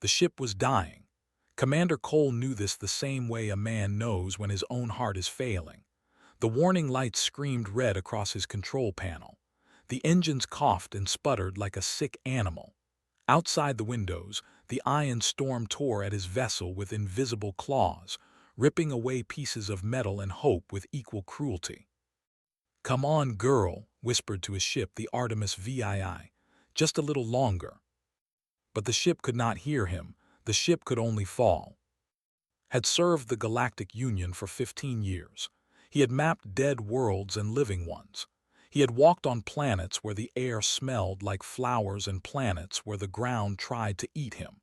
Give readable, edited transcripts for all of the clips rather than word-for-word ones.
The ship was dying. Commander Cole knew this the same way a man knows when his own heart is failing. The warning lights screamed red across his control panel. The engines coughed and sputtered like a sick animal. Outside the windows, the iron storm tore at his vessel with invisible claws, ripping away pieces of metal and hope with equal cruelty. "Come on, girl," whispered to his ship the Artemis VII. "Just a little longer." But the ship could not hear him. The ship could only fall. Had served the Galactic Union for 15 years. He had mapped dead worlds and living ones. He had walked on planets where the air smelled like flowers and planets where the ground tried to eat him.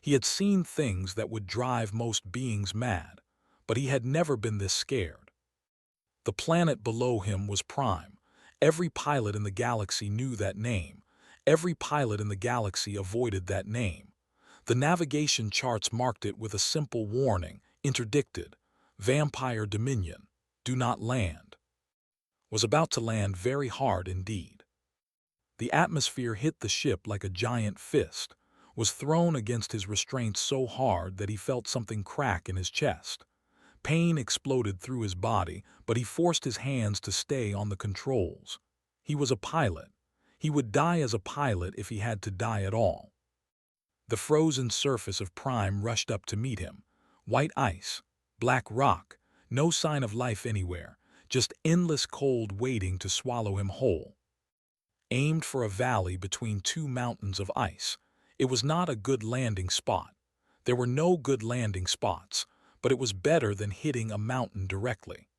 He had seen things that would drive most beings mad, but he had never been this scared. The planet below him was Prime. Every pilot in the galaxy knew that name. Every pilot in the galaxy avoided that name. The navigation charts marked it with a simple warning, interdicted: Vampire Dominion, do not land. Was about to land very hard indeed. The atmosphere hit the ship like a giant fist, was thrown against his restraints so hard that he felt something crack in his chest. Pain exploded through his body, but he forced his hands to stay on the controls. He was a pilot. He would die as a pilot if he had to die at all. The frozen surface of Prime rushed up to meet him. White ice, black rock, no sign of life anywhere, just endless cold waiting to swallow him whole. Aimed for a valley between two mountains of ice. It was not a good landing spot. There were no good landing spots, but it was better than hitting a mountain directly.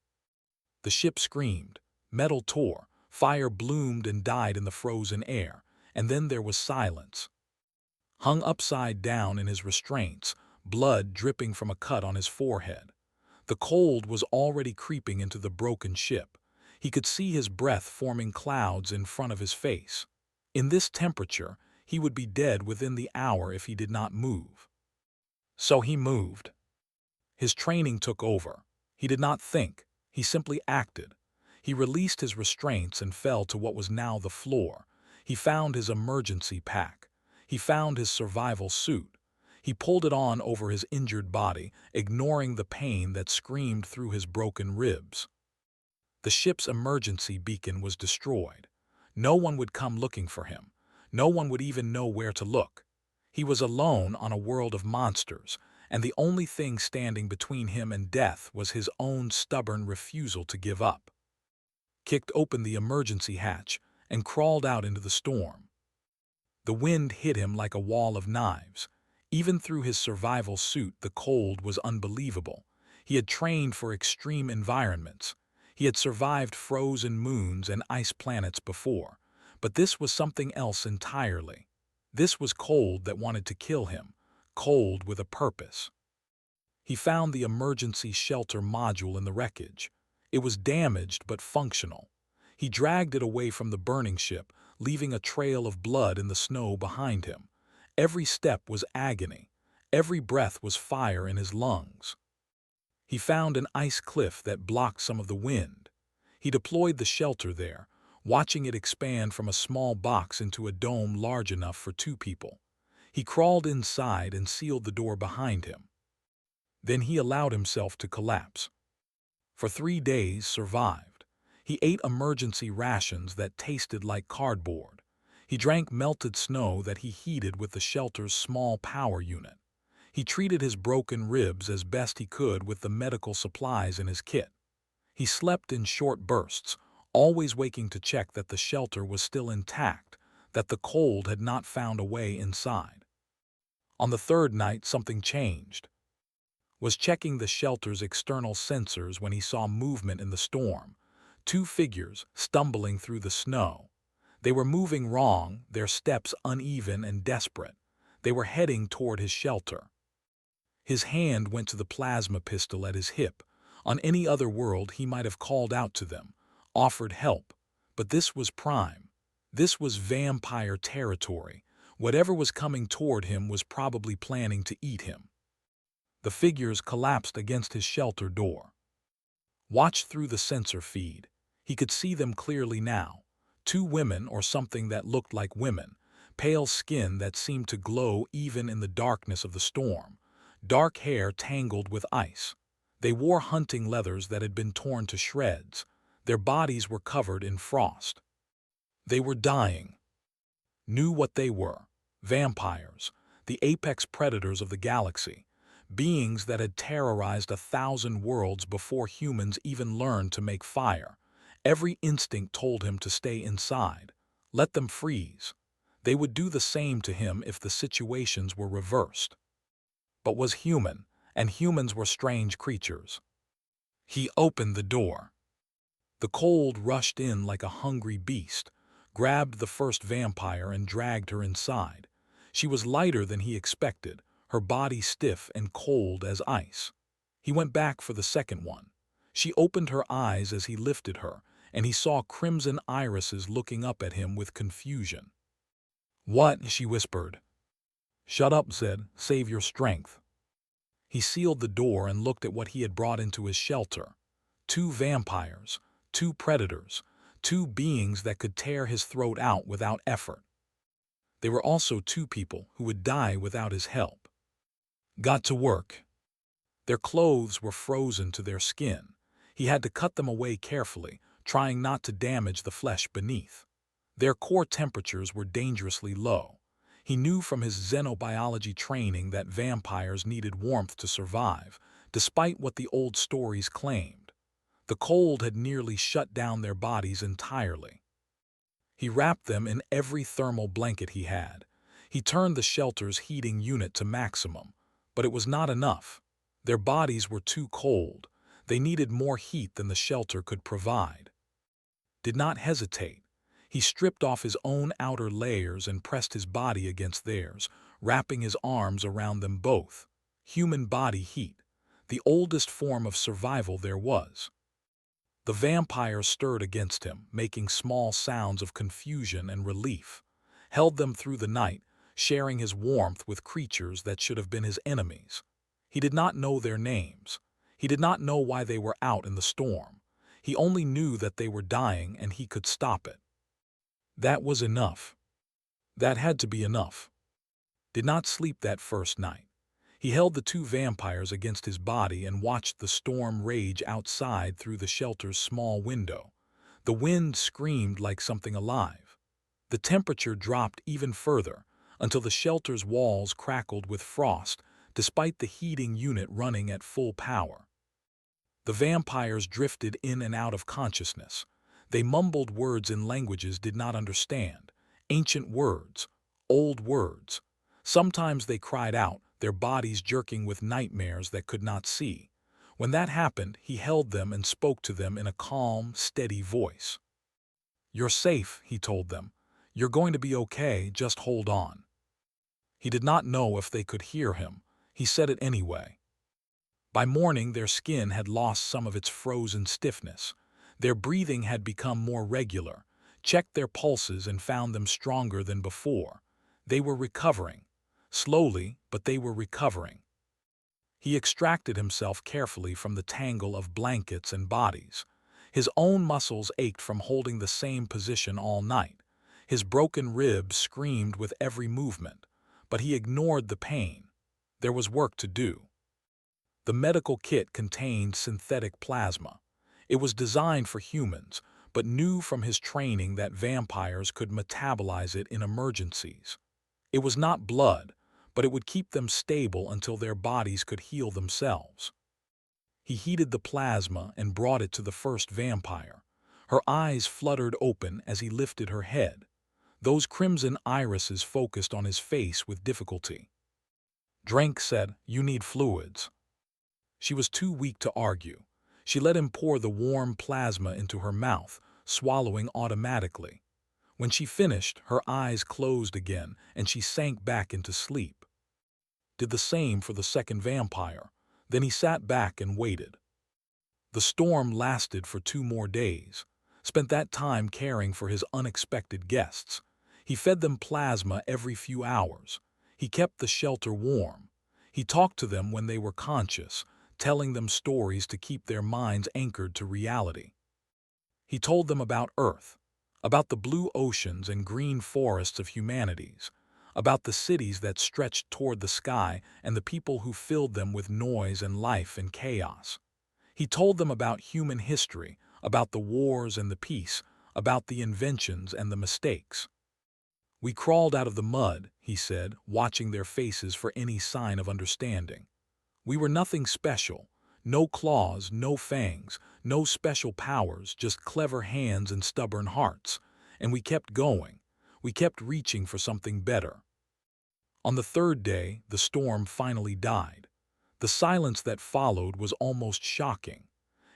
The ship screamed, metal tore, fire bloomed and died in the frozen air, and then there was silence. Hung upside down in his restraints, blood dripping from a cut on his forehead. The cold was already creeping into the broken ship. He could see his breath forming clouds in front of his face. In this temperature, he would be dead within the hour if he did not move. So he moved. His training took over. He did not think. He simply acted. He released his restraints and fell to what was now the floor. He found his emergency pack. He found his survival suit. He pulled it on over his injured body, ignoring the pain that screamed through his broken ribs. The ship's emergency beacon was destroyed. No one would come looking for him. No one would even know where to look. He was alone on a world of monsters, and the only thing standing between him and death was his own stubborn refusal to give up. Kicked open the emergency hatch and crawled out into the storm. The wind hit him like a wall of knives. Even through his survival suit, the cold was unbelievable. He had trained for extreme environments. He had survived frozen moons and ice planets before, but this was something else entirely. This was cold that wanted to kill him, cold with a purpose. He found the emergency shelter module in the wreckage. It was damaged but functional. He dragged it away from the burning ship, leaving a trail of blood in the snow behind him. Every step was agony. Every breath was fire in his lungs. He found an ice cliff that blocked some of the wind. He deployed the shelter there, watching it expand from a small box into a dome large enough for two people. He crawled inside and sealed the door behind him. Then he allowed himself to collapse. For 3 days survived. He ate emergency rations that tasted like cardboard. He drank melted snow that he heated with the shelter's small power unit. He treated his broken ribs as best he could with the medical supplies in his kit. He slept in short bursts, always waking to check that the shelter was still intact, that the cold had not found a way inside. On the 3rd night, something changed. Was checking the shelter's external sensors when he saw movement in the storm. 2 figures stumbling through the snow. They were moving wrong, their steps uneven and desperate. They were heading toward his shelter. His hand went to the plasma pistol at his hip. On any other world he might have called out to them, offered help. But this was Prime. This was vampire territory. Whatever was coming toward him was probably planning to eat him. The figures collapsed against his shelter door. Watched through the sensor feed. He could see them clearly now. 2 women or something that looked like women, pale skin that seemed to glow even in the darkness of the storm, dark hair tangled with ice. They wore hunting leathers that had been torn to shreds. Their bodies were covered in frost. They were dying. Knew what they were: vampires, the apex predators of the galaxy, beings that had terrorized 1,000 worlds before humans even learned to make fire. Every instinct told him to stay inside. Let them freeze. They would do the same to him if the situations were reversed. But was human, and humans were strange creatures. He opened the door. The cold rushed in like a hungry beast, grabbed the first vampire and dragged her inside. She was lighter than he expected, her body stiff and cold as ice. He went back for the second one. She opened her eyes as he lifted her, and he saw crimson irises looking up at him with confusion. "What?" she whispered. "Shut up," said. "Save your strength." He sealed the door and looked at what he had brought into his shelter. 2 vampires, 2 predators, 2 beings that could tear his throat out without effort. They were also 2 people who would die without his help. Got to work. Their clothes were frozen to their skin. He had to cut them away carefully, trying not to damage the flesh beneath. Their core temperatures were dangerously low. He knew from his xenobiology training that vampires needed warmth to survive, despite what the old stories claimed. The cold had nearly shut down their bodies entirely. He wrapped them in every thermal blanket he had. He turned the shelter's heating unit to maximum, but it was not enough. Their bodies were too cold. They needed more heat than the shelter could provide. Did not hesitate. He stripped off his own outer layers and pressed his body against theirs, wrapping his arms around them both. Human body heat, the oldest form of survival there was. The vampire stirred against him, making small sounds of confusion and relief, held them through the night, sharing his warmth with creatures that should have been his enemies. He did not know their names. He did not know why they were out in the storm. He only knew that they were dying and he could stop it. That was enough. That had to be enough. Did not sleep that first night. He held the 2 vampires against his body and watched the storm rage outside through the shelter's small window. The wind screamed like something alive. The temperature dropped even further until the shelter's walls crackled with frost, despite the heating unit running at full power. The vampires drifted in and out of consciousness. They mumbled words in languages did not understand, ancient words, old words. Sometimes they cried out, their bodies jerking with nightmares that could not see. When that happened, he held them and spoke to them in a calm, steady voice. "You're safe," he told them. "You're going to be okay, just hold on." He did not know if they could hear him. He said it anyway. By morning, their skin had lost some of its frozen stiffness. Their breathing had become more regular, checked their pulses and found them stronger than before. They were recovering. Slowly, but they were recovering. He extracted himself carefully from the tangle of blankets and bodies. His own muscles ached from holding the same position all night. His broken ribs screamed with every movement, but he ignored the pain. There was work to do. The medical kit contained synthetic plasma. It was designed for humans, but knew from his training that vampires could metabolize it in emergencies. It was not blood, but it would keep them stable until their bodies could heal themselves. He heated the plasma and brought it to the first vampire. Her eyes fluttered open as he lifted her head. Those crimson irises focused on his face with difficulty. "Drink," said. "You need fluids." She was too weak to argue. She let him pour the warm plasma into her mouth, swallowing automatically. When she finished, her eyes closed again and she sank back into sleep. Did the same for the second vampire. Then he sat back and waited. The storm lasted for 2 more days. Spent that time caring for his unexpected guests. He fed them plasma every few hours. He kept the shelter warm. He talked to them when they were conscious, telling them stories to keep their minds anchored to reality. He told them about Earth, about the blue oceans and green forests of humanities, about the cities that stretched toward the sky and the people who filled them with noise and life and chaos. He told them about human history, about the wars and the peace, about the inventions and the mistakes. We crawled out of the mud, he said, watching their faces for any sign of understanding. We were nothing special. No claws, no fangs, no special powers, just clever hands and stubborn hearts. And we kept going. We kept reaching for something better. On the third day, the storm finally died. The silence that followed was almost shocking.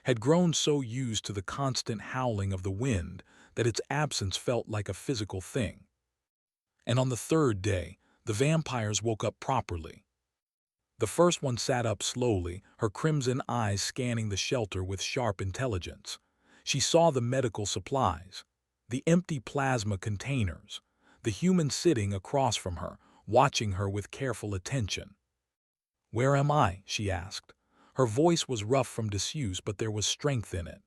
Had grown so used to the constant howling of the wind that its absence felt like a physical thing. And on the third day, the vampires woke up properly. The first one sat up slowly, her crimson eyes scanning the shelter with sharp intelligence. She saw the medical supplies, the empty plasma containers, the human sitting across from her, watching her with careful attention. "Where am I?" she asked. Her voice was rough from disuse, but there was strength in it.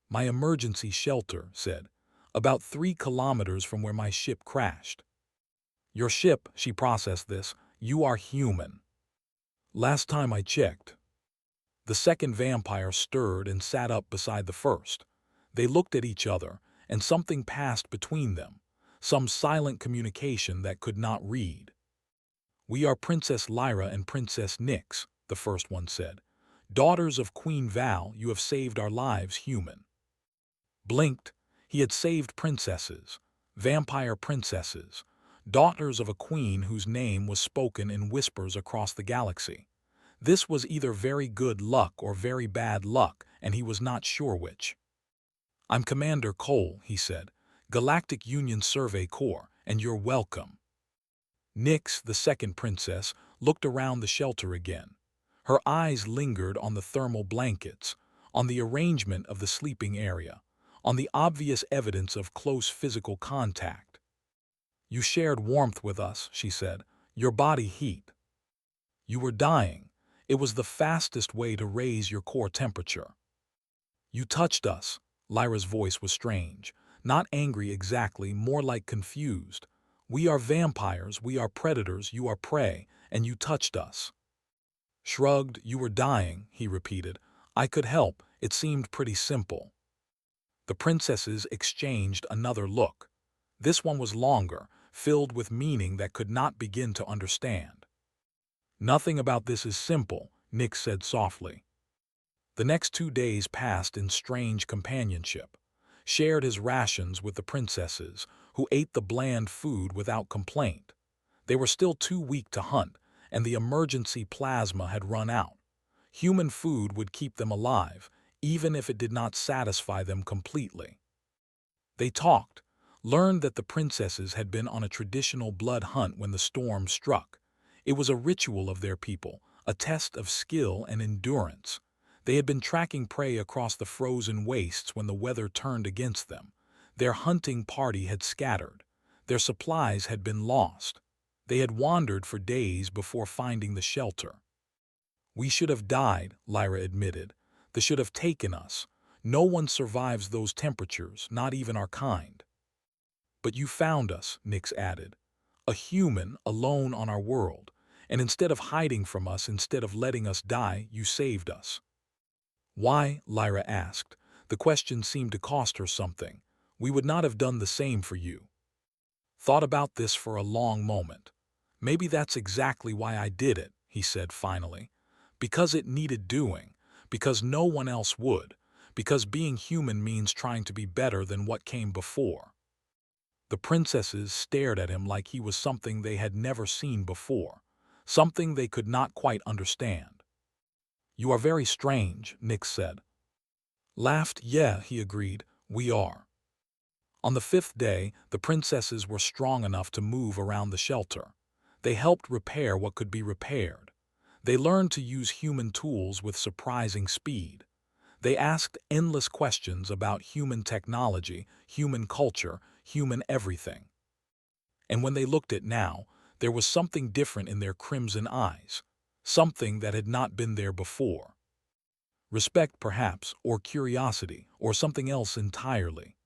"My emergency shelter," said, "about 3 kilometers from where my ship crashed." "Your ship," she processed this, "you are human." "Last time I checked." The second vampire stirred and sat up beside the first. They looked at each other, and something passed between them, some silent communication that could not read. "We are Princess Lyra and Princess Nyx," the first one said. "Daughters of Queen Val, you have saved our lives, human." Blinked. He had saved princesses, vampire princesses, daughters of a queen whose name was spoken in whispers across the galaxy. This was either very good luck or very bad luck, and he was not sure which. "I'm Commander Cole," he said, "Galactic Union Survey Corps, and you're welcome." Nyx, the second princess, looked around the shelter again. Her eyes lingered on the thermal blankets, on the arrangement of the sleeping area, on the obvious evidence of close physical contact. "You shared warmth with us," she said, "your body heat. You were dying. It was the fastest way to raise your core temperature." "You touched us." Lyra's voice was strange, not angry exactly, more like confused. "We are vampires, we are predators, you are prey, and you touched us." Shrugged. "You were dying," he repeated. "I could help. It seemed pretty simple." The princesses exchanged another look. This one was longer, filled with meaning that could not begin to understand. "Nothing about this is simple," Nyx said softly. The next 2 days passed in strange companionship. Shared his rations with the princesses, who ate the bland food without complaint. They were still too weak to hunt, and the emergency plasma had run out. Human food would keep them alive, even if it did not satisfy them completely. They talked, learned that the princesses had been on a traditional blood hunt when the storm struck. It was a ritual of their people, a test of skill and endurance. They had been tracking prey across the frozen wastes when the weather turned against them. Their hunting party had scattered. Their supplies had been lost. They had wandered for days before finding the shelter. "We should have died," Lyra admitted. "They should have taken us. No one survives those temperatures, not even our kind." "But you found us," Nyx added. "A human, alone on our world. And instead of hiding from us, instead of letting us die, you saved us." "Why?" Lyra asked. The question seemed to cost her something. "We would not have done the same for you." Thought about this for a long moment. "Maybe that's exactly why I did it," he said finally. "Because it needed doing. Because no one else would. Because being human means trying to be better than what came before." The princesses stared at him like he was something they had never seen before, something they could not quite understand. "You are very strange," Nyx said. Laughed. "Yeah," he agreed, "we are." On the 5th day, the princesses were strong enough to move around the shelter. They helped repair what could be repaired. They learned to use human tools with surprising speed. They asked endless questions about human technology, human culture, human everything. And when they looked at now, there was something different in their crimson eyes, something that had not been there before. Respect, perhaps, or curiosity, or something else entirely.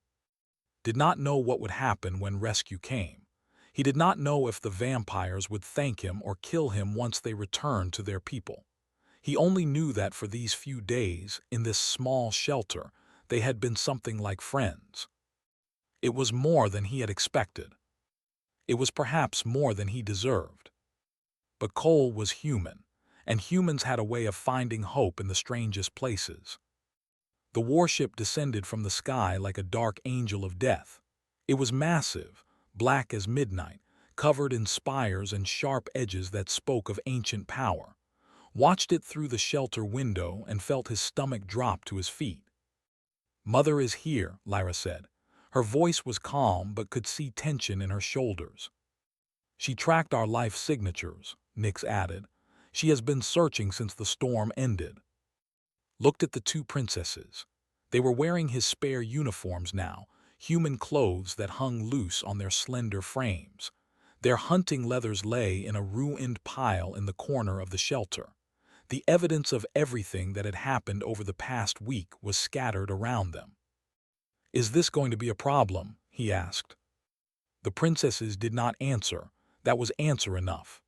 Did not know what would happen when rescue came. He did not know if the vampires would thank him or kill him once they returned to their people. He only knew that for these few days, in this small shelter, they had been something like friends. It was more than he had expected. It was perhaps more than he deserved. But Cole was human, and humans had a way of finding hope in the strangest places. The warship descended from the sky like a dark angel of death. It was massive, black as midnight, covered in spires and sharp edges that spoke of ancient power. Watched it through the shelter window and felt his stomach drop to his feet. "Mother is here," Lyra said. Her voice was calm but could see tension in her shoulders. "She tracked our life signatures," Nix added. "She has been searching since the storm ended." Looked at the two princesses. They were wearing his spare uniforms now, human clothes that hung loose on their slender frames. Their hunting leathers lay in a ruined pile in the corner of the shelter. The evidence of everything that had happened over the past week was scattered around them. "Is this going to be a problem?" he asked. The princesses did not answer. That was answer enough.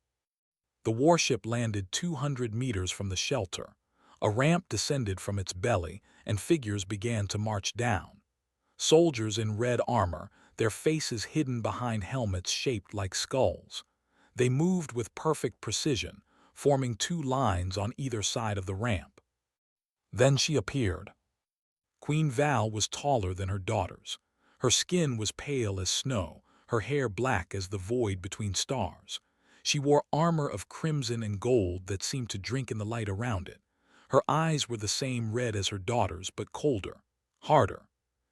The warship landed 200 meters from the shelter. A ramp descended from its belly, and figures began to march down. Soldiers in red armor, their faces hidden behind helmets shaped like skulls. They moved with perfect precision, forming two lines on either side of the ramp. Then she appeared. Queen Val was taller than her daughters. Her skin was pale as snow, her hair black as the void between stars. She wore armor of crimson and gold that seemed to drink in the light around it. Her eyes were the same red as her daughters, but colder, harder.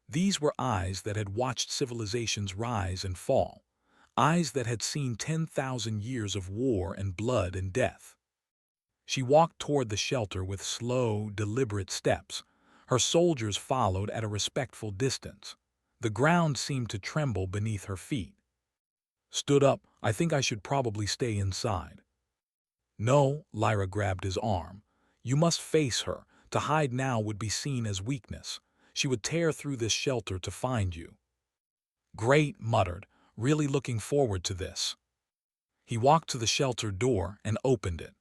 These were eyes that had watched civilizations rise and fall, eyes that had seen 10,000 years of war and blood and death. She walked toward the shelter with slow, deliberate steps. Her soldiers followed at a respectful distance. The ground seemed to tremble beneath her feet. "Stood up, I think I should probably stay inside." "No," Lyra grabbed his arm. "You must face her. To hide now would be seen as weakness. She would tear through this shelter to find you." "Great," muttered, really looking forward to this. He walked to the shelter door and opened it.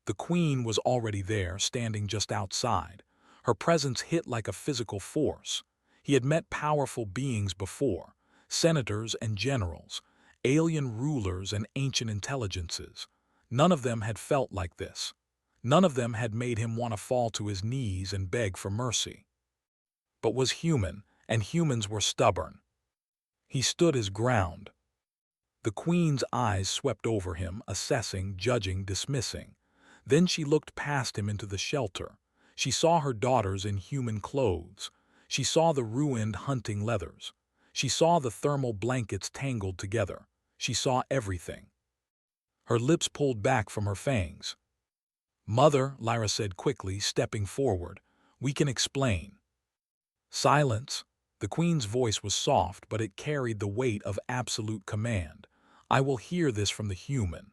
The queen was already there, standing just outside. Her presence hit like a physical force. He had met powerful beings before, senators and generals, alien rulers and ancient intelligences. None of them had felt like this. None of them had made him want to fall to his knees and beg for mercy. But was human, and humans were stubborn. He stood his ground. The queen's eyes swept over him, assessing, judging, dismissing. Then she looked past him into the shelter. She saw her daughters in human clothes. She saw the ruined hunting leathers. She saw the thermal blankets tangled together. She saw everything. Her lips pulled back from her fangs. "Mother," Lyra said quickly, stepping forward, "we can explain." "Silence." The queen's voice was soft, but it carried the weight of absolute command. "I will hear this from the human."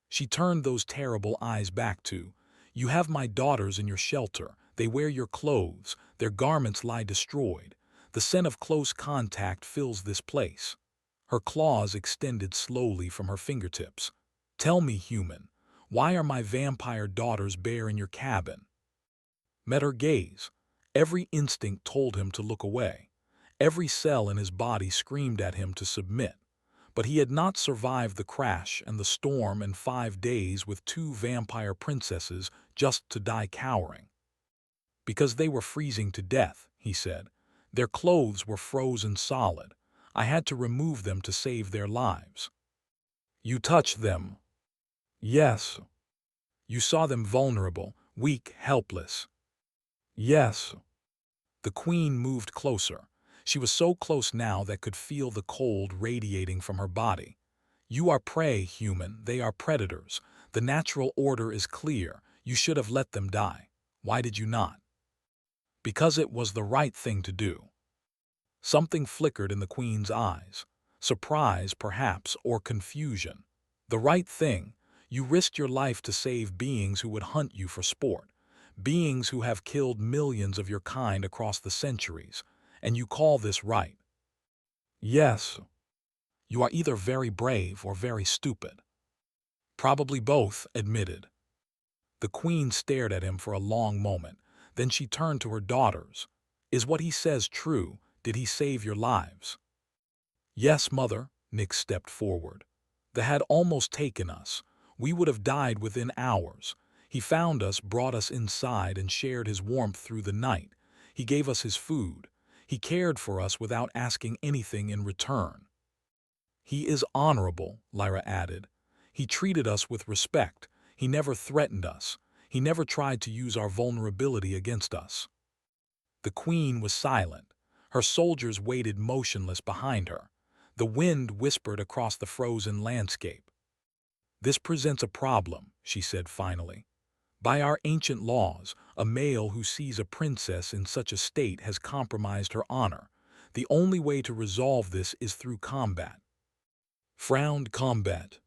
She turned those terrible eyes back to, "You have my daughters in your shelter. They wear your clothes. Their garments lie destroyed. The scent of close contact fills this place." Her claws extended slowly from her fingertips. "Tell me, human, why are my vampire daughters bare in your cabin?" Met her gaze. Every instinct told him to look away. Every cell in his body screamed at him to submit. But he had not survived the crash and the storm and 5 days with 2 vampire princesses just to die cowering. "Because they were freezing to death," he said. "Their clothes were frozen solid. I had to remove them to save their lives." "You touched them." "Yes." "You saw them vulnerable, weak, helpless." "Yes." The queen moved closer. She was so close now that could feel the cold radiating from her body. "You are prey, human. They are predators. The natural order is clear. You should have let them die. Why did you not?" "Because it was the right thing to do." Something flickered in the queen's eyes. Surprise, perhaps, or confusion. "The right thing? You risked your life to save beings who would hunt you for sport. Beings who have killed millions of your kind across the centuries. And you call this right?" "Yes." You are either very brave or very stupid. Probably both, admitted. The queen stared at him for a long moment. Then she turned to her daughters. Is what he says true? Did he save your lives? Yes, mother, Nick stepped forward. They had almost taken us. We would have died within hours. He found us, brought us inside, and shared his warmth through the night. He gave us his food. He cared for us without asking anything in return. He is honorable, Lyra added. He treated us with respect. He never threatened us. He never tried to use our vulnerability against us. The queen was silent. Her soldiers waited motionless behind her. The wind whispered across the frozen landscape. This presents a problem, she said finally. By our ancient laws, a male who sees a princess in such a state has compromised her honor. The only way to resolve this is through combat. Frowned combat.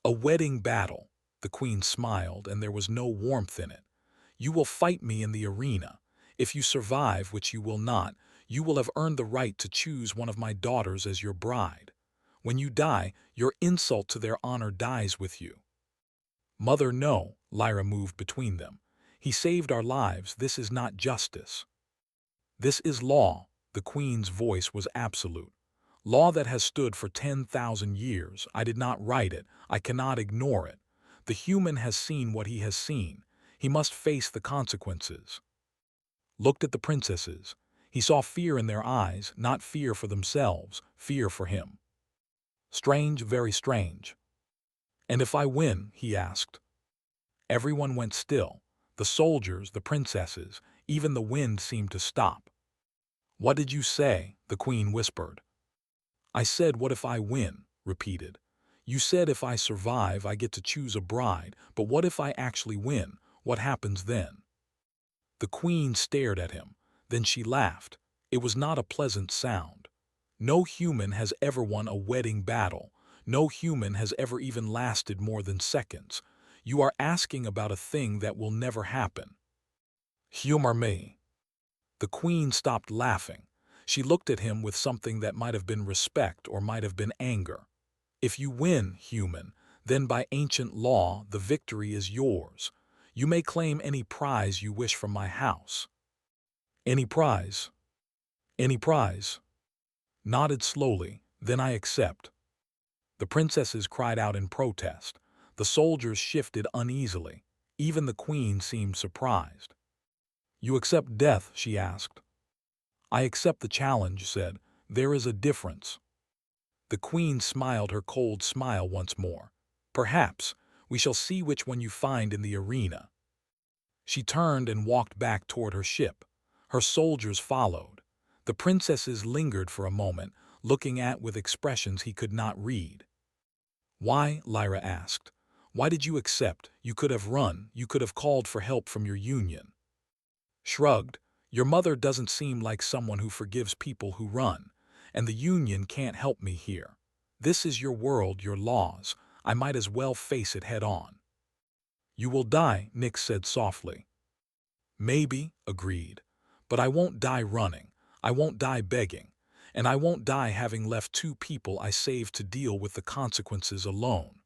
A wedding battle. The queen smiled, and there was no warmth in it. You will fight me in the arena. If you survive, which you will not, you will have earned the right to choose one of my daughters as your bride. When you die, your insult to their honor dies with you. Mother, no, Lyra moved between them. He saved our lives. This is not justice. This is law. The queen's voice was absolute. Law that has stood for 10,000 years. I did not write it. I cannot ignore it. The human has seen what he has seen. He must face the consequences. Looked at the princesses. He saw fear in their eyes, not fear for themselves, fear for him. Strange, very strange. And if I win, he asked. Everyone went still. The soldiers, the princesses, even the wind seemed to stop. What did you say? The queen whispered. I said, what if I win? Repeated. You said if I survive, I get to choose a bride, but what if I actually win? What happens then? The queen stared at him. Then she laughed. It was not a pleasant sound. No human has ever won a wedding battle. No human has ever even lasted more than seconds. You are asking about a thing that will never happen. Humor me. The queen stopped laughing. She looked at him with something that might have been respect or might have been anger. If you win, human, then by ancient law the victory is yours. You may claim any prize you wish from my house. Any prize? Any prize? Nodded slowly, then I accept. The princesses cried out in protest. The soldiers shifted uneasily. Even the queen seemed surprised. You accept death? She asked. I accept the challenge, said. There is a difference. The queen smiled her cold smile once more. Perhaps. We shall see which one you find in the arena. She turned and walked back toward her ship. Her soldiers followed. The princesses lingered for a moment, looking at with expressions he could not read. Why? Lyra asked. Why did you accept? You could have run. You could have called for help from your union. Shrugged. Your mother doesn't seem like someone who forgives people who run, and the union can't help me here. This is your world, your laws. I might as well face it head on. You will die, Nick said softly. Maybe, agreed. But I won't die running. I won't die begging. And I won't die having left two people I saved to deal with the consequences alone.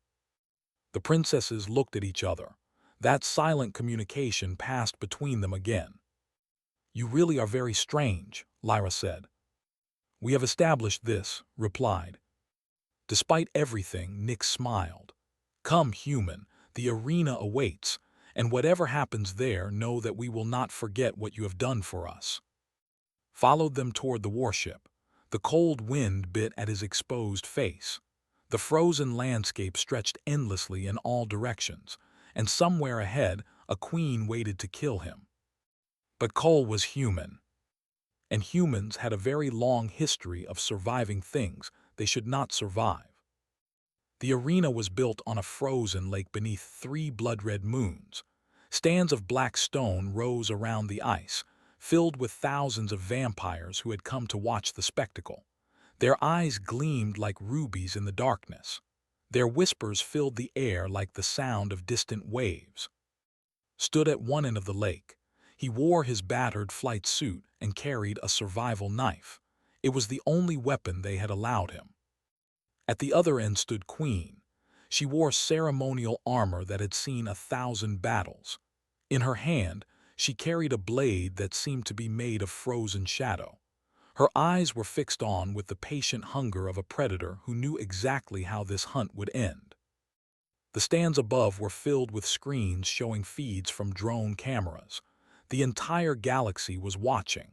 The princesses looked at each other. That silent communication passed between them again. You really are very strange, Lyra said. We have established this, replied. Despite everything, Nick smiled. Come, human, the arena awaits, and whatever happens there, know that we will not forget what you have done for us. Followed them toward the warship. The cold wind bit at his exposed face. The frozen landscape stretched endlessly in all directions, and somewhere ahead, a queen waited to kill him. But Cole was human, and humans had a very long history of surviving things they should not survive. The arena was built on a frozen lake beneath 3 blood-red moons. Stands of black stone rose around the ice, filled with thousands of vampires who had come to watch the spectacle. Their eyes gleamed like rubies in the darkness. Their whispers filled the air like the sound of distant waves. Stood at one end of the lake. He wore his battered flight suit and carried a survival knife. It was the only weapon they had allowed him. At the other end stood Queen. She wore ceremonial armor that had seen 1,000 battles. In her hand, she carried a blade that seemed to be made of frozen shadow. Her eyes were fixed on with the patient hunger of a predator who knew exactly how this hunt would end. The stands above were filled with screens showing feeds from drone cameras. The entire galaxy was watching.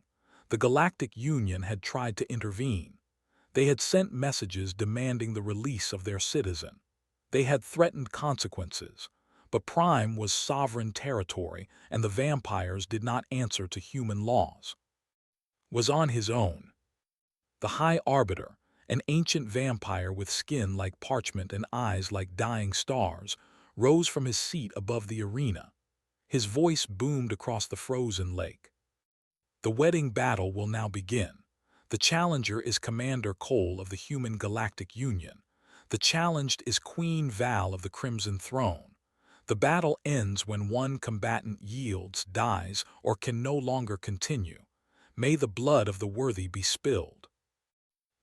The Galactic Union had tried to intervene. They had sent messages demanding the release of their citizen. They had threatened consequences. But Prime was sovereign territory, and the vampires did not answer to human laws. Was on his own. The High Arbiter, an ancient vampire with skin like parchment and eyes like dying stars, rose from his seat above the arena. His voice boomed across the frozen lake. The wedding battle will now begin. The challenger is Commander Cole of the Human Galactic Union. The challenged is Queen Val of the Crimson Throne. The battle ends when one combatant yields, dies, or can no longer continue. May the blood of the worthy be spilled.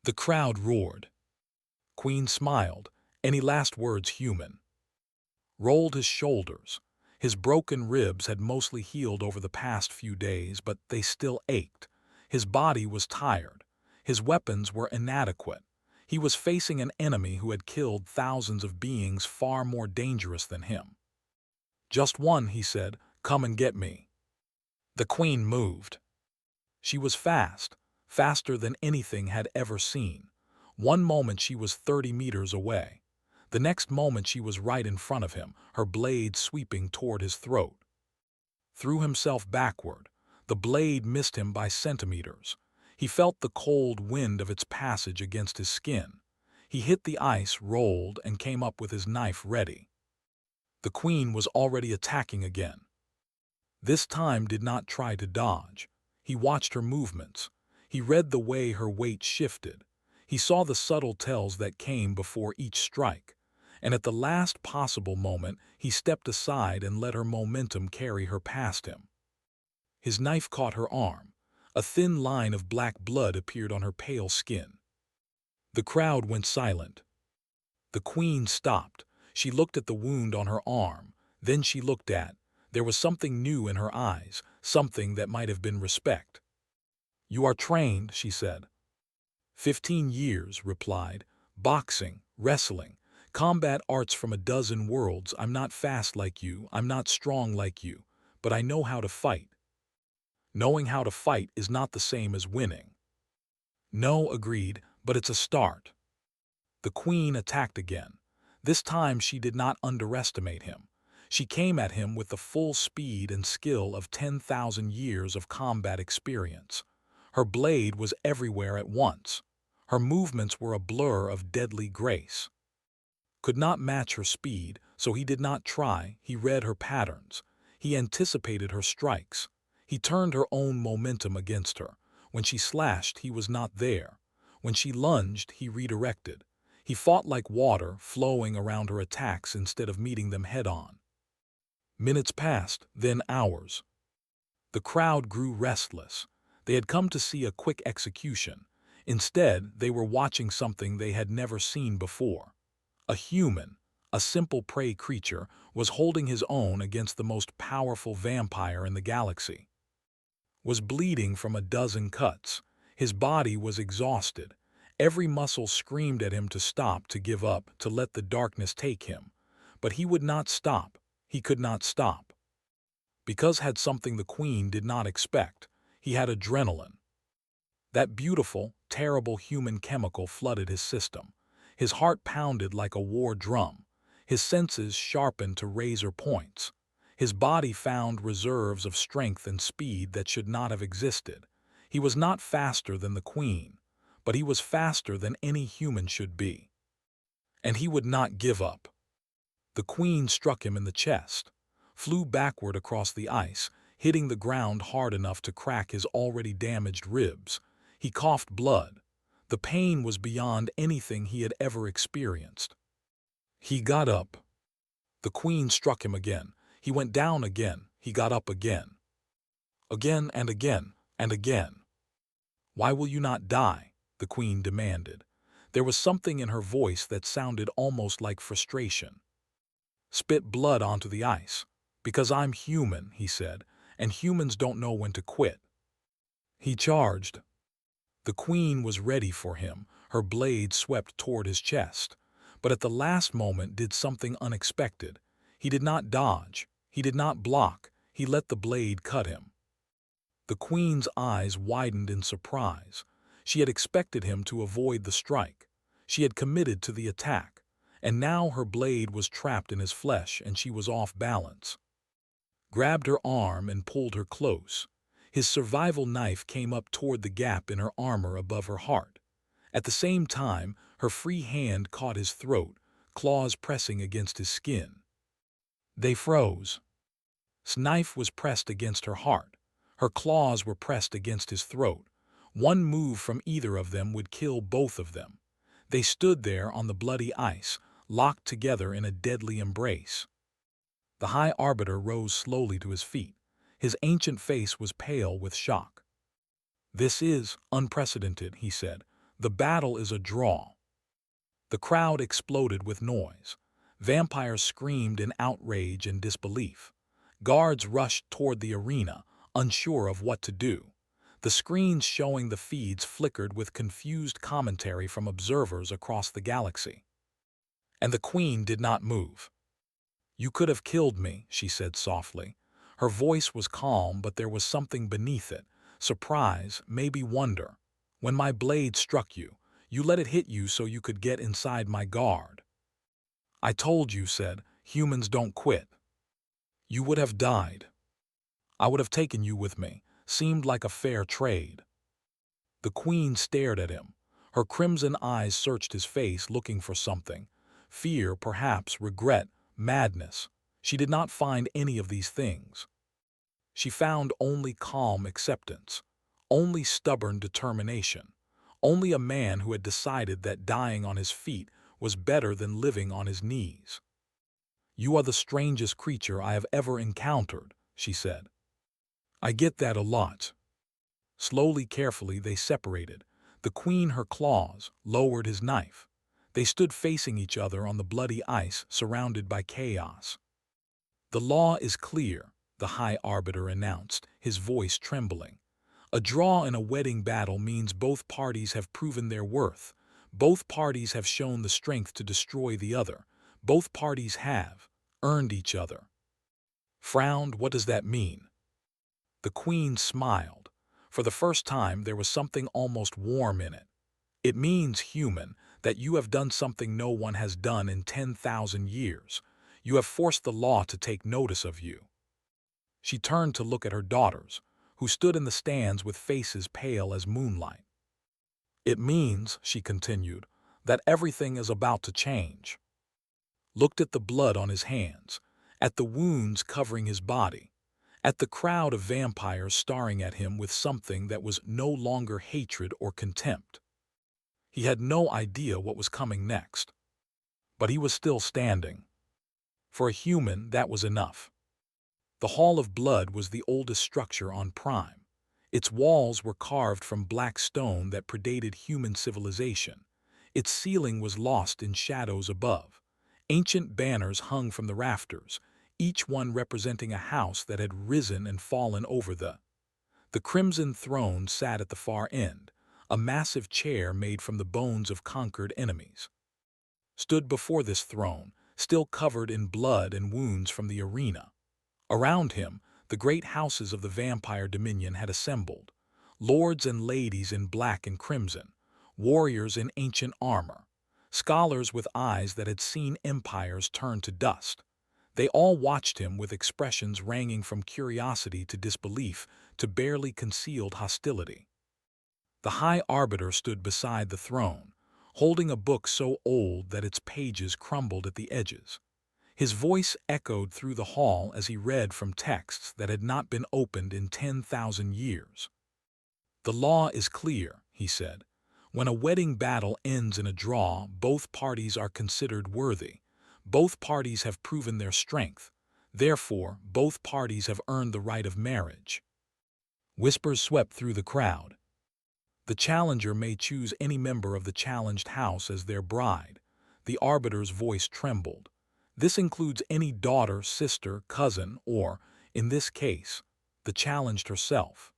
The crowd roared. Queen smiled. Any last words, human? Rolled his shoulders. His broken ribs had mostly healed over the past few days, but they still ached. His body was tired. His weapons were inadequate. He was facing an enemy who had killed thousands of beings far more dangerous than him. Just one, he said. Come and get me. The queen moved. She was fast, faster than anything had ever seen. One moment she was 30 meters away. The next moment she was right in front of him, her blade sweeping toward his throat. Threw himself backward. The blade missed him by centimeters. He felt the cold wind of its passage against his skin. He hit the ice, rolled, and came up with his knife ready. The queen was already attacking again. This time did not try to dodge. He watched her movements. He read the way her weight shifted. He saw the subtle tells that came before each strike. And at the last possible moment, he stepped aside and let her momentum carry her past him. His knife caught her arm. A thin line of black blood appeared on her pale skin. The crowd went silent. The queen stopped. She looked at the wound on her arm. Then she looked at. There was something new in her eyes, something that might have been respect. You are trained, she said. 15 years, replied. Boxing, wrestling, combat arts from a dozen worlds. I'm not fast like you, I'm not strong like you, but I know how to fight. Knowing how to fight is not the same as winning. No, agreed, but it's a start. The queen attacked again. This time she did not underestimate him. She came at him with the full speed and skill of 10,000 years of combat experience. Her blade was everywhere at once. Her movements were a blur of deadly grace. Could not match her speed, so he did not try. He read her patterns. He anticipated her strikes. He turned her own momentum against her. When she slashed, he was not there. When she lunged, he redirected. He fought like water, flowing around her attacks instead of meeting them head-on. Minutes passed, then hours. The crowd grew restless. They had come to see a quick execution. Instead, they were watching something they had never seen before. A human, a simple prey creature, was holding his own against the most powerful vampire in the galaxy. Was bleeding from a dozen cuts. His body was exhausted. Every muscle screamed at him to stop, to give up, to let the darkness take him. But he would not stop. He could not stop. Because had something the queen did not expect. He had adrenaline. That beautiful, terrible human chemical flooded his system. His heart pounded like a war drum. His senses sharpened to razor points. His body found reserves of strength and speed that should not have existed. He was not faster than the queen, but he was faster than any human should be. And he would not give up. The queen struck him in the chest, flew backward across the ice, hitting the ground hard enough to crack his already damaged ribs. He coughed blood. The pain was beyond anything he had ever experienced. He got up. The queen struck him again. He went down again. He got up again. Again and again and again. Why will you not die? The queen demanded. There was something in her voice that sounded almost like frustration. "Spit blood onto the ice. Because I'm human," he said, "and humans don't know when to quit." He charged. The queen was ready for him, her blade swept toward his chest. But at the last moment did something unexpected. He did not dodge. He did not block. He let the blade cut him. The queen's eyes widened in surprise. She had expected him to avoid the strike. She had committed to the attack. And now her blade was trapped in his flesh and she was off balance. Grabbed her arm and pulled her close. His survival knife came up toward the gap in her armor above her heart. At the same time, her free hand caught his throat, claws pressing against his skin. They froze. His knife was pressed against her heart. Her claws were pressed against his throat. One move from either of them would kill both of them. They stood there on the bloody ice, locked together in a deadly embrace. The High Arbiter rose slowly to his feet. His ancient face was pale with shock. "This is unprecedented," he said. "The battle is a draw." The crowd exploded with noise. Vampires screamed in outrage and disbelief. Guards rushed toward the arena, unsure of what to do. The screens showing the feeds flickered with confused commentary from observers across the galaxy. And the queen did not move. "You could have killed me," she said softly. Her voice was calm, but there was something beneath it, surprise, maybe wonder. "When my blade struck you, you let it hit you so you could get inside my guard." "I told you," said, "humans don't quit." "You would have died. I would have taken you with me. Seemed like a fair trade." The queen stared at him. Her crimson eyes searched his face, looking for something. Fear, perhaps, regret, madness. She did not find any of these things. She found only calm acceptance, only stubborn determination, only a man who had decided that dying on his feet was better than living on his knees. "You are the strangest creature I have ever encountered," she said. "I get that a lot." Slowly, carefully, they separated. The queen, her claws, lowered his knife. They stood facing each other on the bloody ice, surrounded by chaos. "The law is clear," the High Arbiter announced, his voice trembling. "A draw in a wedding battle means both parties have proven their worth. Both parties have shown the strength to destroy the other. Both parties have earned each other." Frowned, "What does that mean?" The queen smiled. For the first time there was something almost warm in it. "It means, human, that you have done something no one has done in 10,000 years. You have forced the law to take notice of you." She turned to look at her daughters, who stood in the stands with faces pale as moonlight. "It means," she continued, "that everything is about to change." Looked at the blood on his hands, at the wounds covering his body, at the crowd of vampires staring at him with something that was no longer hatred or contempt. He had no idea what was coming next. But he was still standing. For a human, that was enough. The Hall of Blood was the oldest structure on Prime. Its walls were carved from black stone that predated human civilization. Its ceiling was lost in shadows above. Ancient banners hung from the rafters, each one representing a house that had risen and fallen over the. The Crimson Throne sat at the far end, a massive chair made from the bones of conquered enemies. Stood before this throne, still covered in blood and wounds from the arena. Around him, the great houses of the vampire dominion had assembled. Lords and ladies in black and crimson, warriors in ancient armor, scholars with eyes that had seen empires turn to dust. They all watched him with expressions ranging from curiosity to disbelief to barely concealed hostility. The High Arbiter stood beside the throne, holding a book so old that its pages crumbled at the edges. His voice echoed through the hall as he read from texts that had not been opened in 10,000 years. "The law is clear," he said. "When a wedding battle ends in a draw, both parties are considered worthy. Both parties have proven their strength. Therefore, both parties have earned the right of marriage." Whispers swept through the crowd. The challenger may choose any member of the challenged house as their bride. The arbiter's voice trembled. This includes any daughter, sister, cousin, or, in this case, the challenged herself.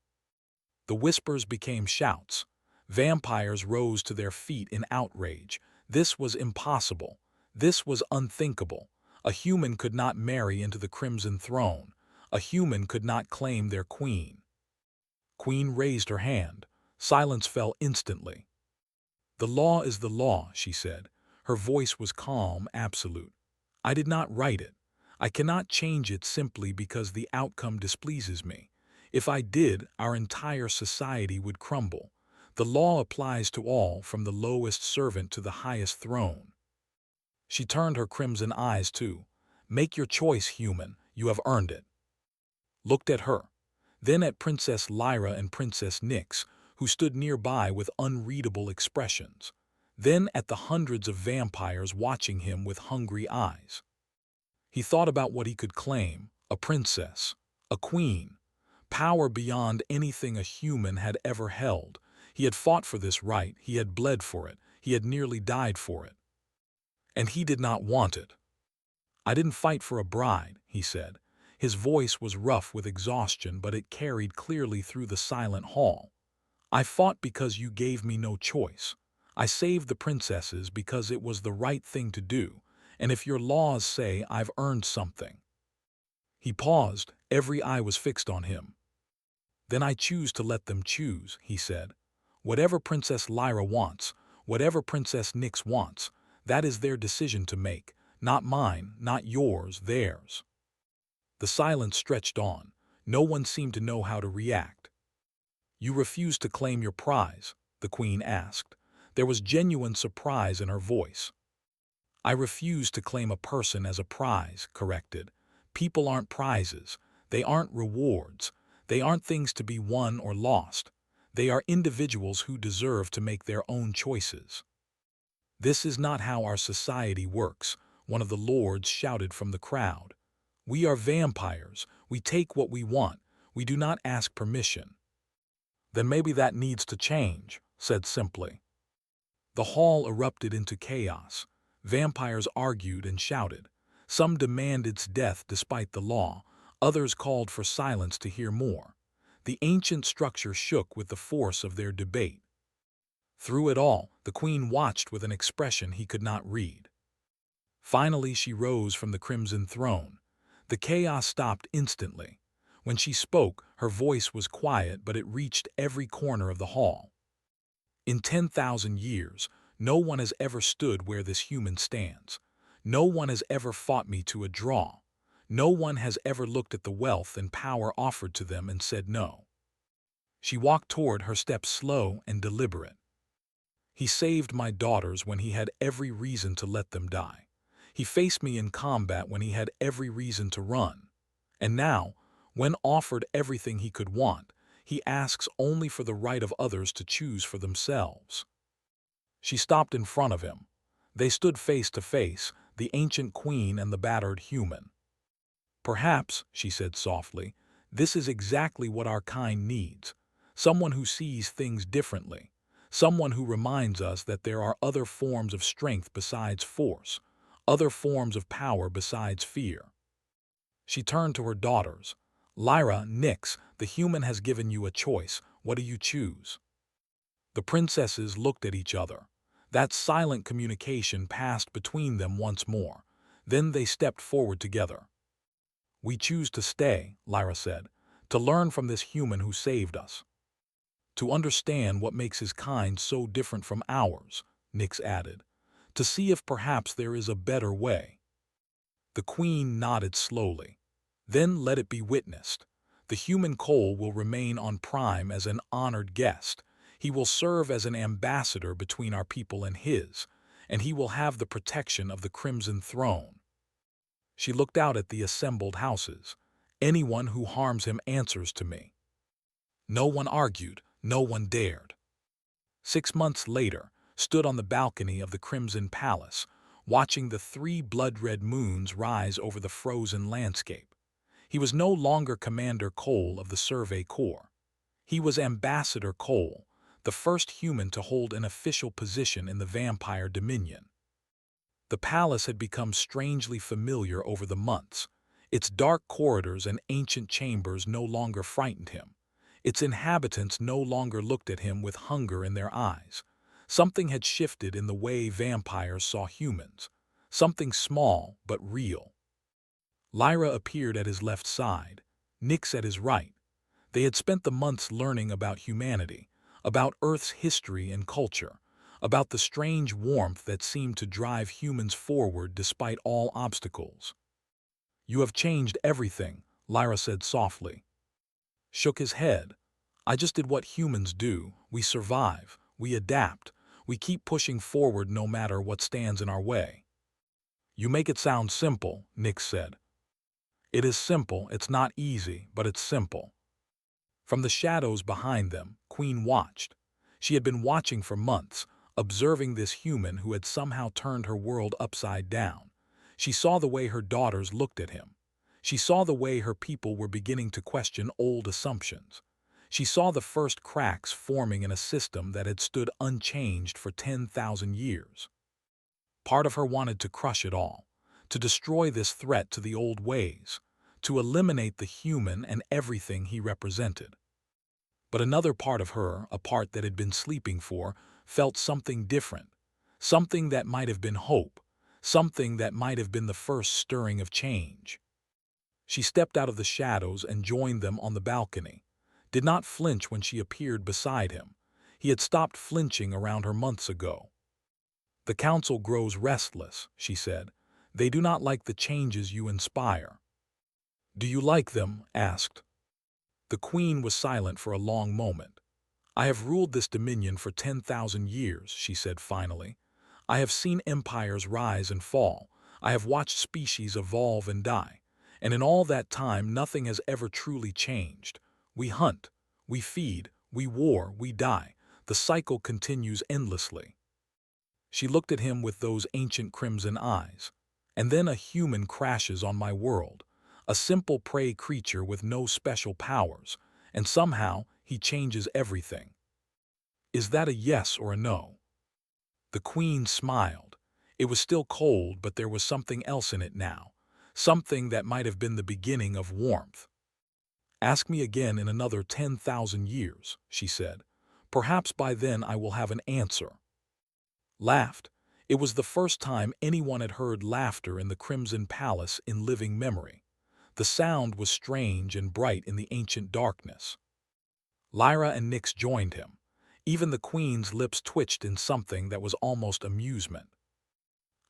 The whispers became shouts. Vampires rose to their feet in outrage. This was impossible. This was unthinkable. A human could not marry into the Crimson Throne. A human could not claim their queen. Queen raised her hand. Silence fell instantly. "The law is the law," she said. Her voice was calm, absolute. "I did not write it. I cannot change it simply because the outcome displeases me. If I did, our entire society would crumble. The law applies to all, from the lowest servant to the highest throne." She turned her crimson eyes to. "Make your choice, human. You have earned it." Looked at her, then at Princess Lyra and Princess Nyx, who stood nearby with unreadable expressions, then at the hundreds of vampires watching him with hungry eyes. He thought about what he could claim: a princess, a queen, power beyond anything a human had ever held. He had fought for this right, he had bled for it, he had nearly died for it. And he did not want it. "I didn't fight for a bride," he said. His voice was rough with exhaustion, but it carried clearly through the silent hall. "I fought because you gave me no choice. I saved the princesses because it was the right thing to do, and if your laws say I've earned something." He paused, every eye was fixed on him. "Then I choose to let them choose," he said. "Whatever Princess Lyra wants, whatever Princess Nyx wants, that is their decision to make, not mine, not yours, theirs." The silence stretched on. No one seemed to know how to react. "You refuse to claim your prize?" the queen asked. There was genuine surprise in her voice. "I refuse to claim a person as a prize," corrected. "People aren't prizes. They aren't rewards. They aren't things to be won or lost. They are individuals who deserve to make their own choices." "This is not how our society works," one of the lords shouted from the crowd. "We are vampires. We take what we want. We do not ask permission." "Then maybe that needs to change," said simply. The hall erupted into chaos. Vampires argued and shouted. Some demanded its death despite the law. Others called for silence to hear more. The ancient structure shook with the force of their debate. Through it all, the queen watched with an expression he could not read. Finally, she rose from the crimson throne. The chaos stopped instantly. When she spoke, her voice was quiet, but it reached every corner of the hall. "In 10,000 years, no one has ever stood where this human stands. No one has ever fought me to a draw. No one has ever looked at the wealth and power offered to them and said no." She walked toward her, steps slow and deliberate. "He saved my daughters when he had every reason to let them die. He faced me in combat when he had every reason to run. And now, when offered everything he could want, he asks only for the right of others to choose for themselves." She stopped in front of him. They stood face to face, the ancient queen and the battered human. "Perhaps," she said softly, "this is exactly what our kind needs. Someone who sees things differently. Someone who reminds us that there are other forms of strength besides force, other forms of power besides fear." She turned to her daughters. "Lyra, Nyx, the human has given you a choice. What do you choose?" The princesses looked at each other. That silent communication passed between them once more. Then they stepped forward together. "We choose to stay," Lyra said, "to learn from this human who saved us. To understand what makes his kind so different from ours," Nyx added. "To see if perhaps there is a better way." The queen nodded slowly. "Then let it be witnessed. The human Cole will remain on Prime as an honored guest. He will serve as an ambassador between our people and his, and he will have the protection of the Crimson Throne." She looked out at the assembled houses. "Anyone who harms him answers to me." No one argued, no one dared. 6 months later, stood on the balcony of the Crimson Palace, watching the 3 blood-red moons rise over the frozen landscape. He was no longer Commander Cole of the Survey Corps. He was Ambassador Cole, the first human to hold an official position in the vampire dominion. The palace had become strangely familiar over the months. Its dark corridors and ancient chambers no longer frightened him. Its inhabitants no longer looked at him with hunger in their eyes. Something had shifted in the way vampires saw humans. Something small but real. Lyra appeared at his left side, Nyx at his right. They had spent the months learning about humanity, about Earth's history and culture, about the strange warmth that seemed to drive humans forward despite all obstacles. "You have changed everything," Lyra said softly. Shook his head. "I just did what humans do. We survive. We adapt. We keep pushing forward no matter what stands in our way." "You make it sound simple," Nyx said. "It is simple. It's not easy, but it's simple." From the shadows behind them, Queen watched. She had been watching for months, observing this human who had somehow turned her world upside down. She saw the way her daughters looked at him. She saw the way her people were beginning to question old assumptions. She saw the first cracks forming in a system that had stood unchanged for 10,000 years. Part of her wanted to crush it all, to destroy this threat to the old ways, to eliminate the human and everything he represented. But another part of her, a part that had been sleeping felt something different, something that might have been hope, something that might have been the first stirring of change. She stepped out of the shadows and joined them on the balcony, did not flinch when she appeared beside him. He had stopped flinching around her months ago. "The council grows restless," she said. "They do not like the changes you inspire." "Do you like them?" asked. The queen was silent for a long moment. "I have ruled this dominion for 10,000 years," she said finally. "I have seen empires rise and fall. I have watched species evolve and die. And in all that time, nothing has ever truly changed. We hunt, we feed, we war, we die. The cycle continues endlessly." She looked at him with those ancient crimson eyes. "And then a human crashes on my world. A simple prey creature with no special powers, and somehow he changes everything. Is that a yes or a no?" The queen smiled. It was still cold, but there was something else in it now, something that might have been the beginning of warmth. "Ask me again in another 10,000 years," she said. "Perhaps by then I will have an answer." Laughed. It was the first time anyone had heard laughter in the Crimson Palace in living memory. The sound was strange and bright in the ancient darkness. Lyra and Nyx joined him. Even the queen's lips twitched in something that was almost amusement.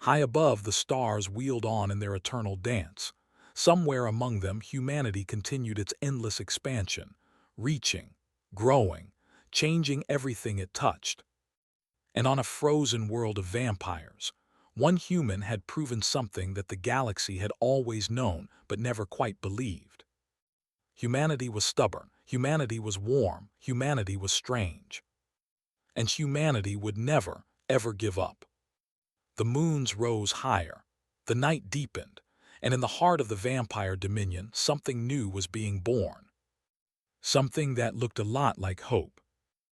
High above, the stars wheeled on in their eternal dance. Somewhere among them, humanity continued its endless expansion, reaching, growing, changing everything it touched. And on a frozen world of vampires, one human had proven something that the galaxy had always known but never quite believed. Humanity was stubborn, humanity was warm, humanity was strange. And humanity would never, ever give up. The moons rose higher, the night deepened, and in the heart of the vampire dominion something new was being born. Something that looked a lot like hope.